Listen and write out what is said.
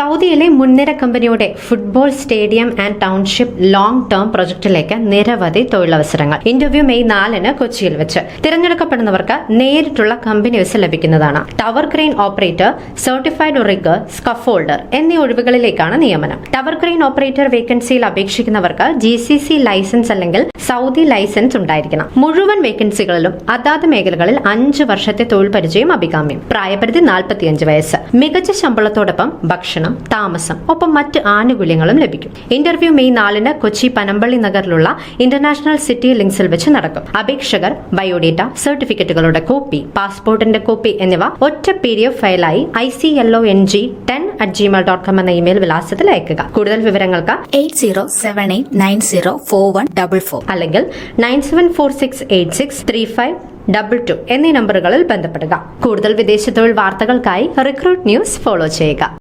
സൗദിയിലെ മുൻനിര കമ്പനിയുടെ football stadium and township long term പ്രൊജക്ടിലേക്ക് നിരവധി തൊഴിലവസരങ്ങൾ. ഇന്റർവ്യൂ മെയ് 4 കൊച്ചിയിൽ വെച്ച്. തിരഞ്ഞെടുക്കപ്പെടുന്നവർക്ക് നേരിട്ടുള്ള കമ്പനി വിസ ലഭിക്കുന്നതാണ്. Tower crane operator, certified rigger, scaffolder എന്നീ ഒഴിവുകളിലേക്കാണ് നിയമനം. ടവർ ക്രെയിൻ ഓപ്പറേറ്റർ വേക്കൻസിയിൽ അപേക്ഷിക്കുന്നവർക്ക് GCC ലൈസൻസ് അല്ലെങ്കിൽ സൗദി ലൈസൻസ് ഉണ്ടായിരിക്കണം. മുഴുവൻ വേക്കൻസികളിലും അതാത് മേഖലകളിൽ 5 വർഷത്തെ തൊഴിൽ പരിചയം അഭികാമ്യം. പ്രായപരിധി 45 വയസ്സ്. മികച്ച ശമ്പളത്തോടൊപ്പം ഭക്ഷണം, താമസം ഒപ്പം മറ്റ് ആനുകൂല്യങ്ങളും ലഭിക്കും. ഇന്റർവ്യൂ മെയ് 4 കൊച്ചി പനമ്പള്ളി നഗറിലുള്ള ഇന്റർനാഷണൽ സിറ്റി ലിങ്ക്സിൽ വെച്ച് നടക്കും. അപേക്ഷകർ ബയോഡേറ്റ, സർട്ടിഫിക്കറ്റുകളുടെ കോപ്പി, പാസ്പോർട്ടിന്റെ കോപ്പി എന്നിവ ഒറ്റ PDF ഫയലായി ICLONG10@gmail.com എന്ന ഇമെയിൽ വിലാസത്തിൽ അയക്കുക. കൂടുതൽ വിവരങ്ങൾക്ക് 8078904144 അല്ലെങ്കിൽ 9746863522 എന്നീ നമ്പറുകളിൽ ബന്ധപ്പെടുക. കൂടുതൽ വിദേശ തൊഴിൽ വാർത്തകൾക്കായി റിക്രൂട്ട് ന്യൂസ് ഫോളോ ചെയ്യുക.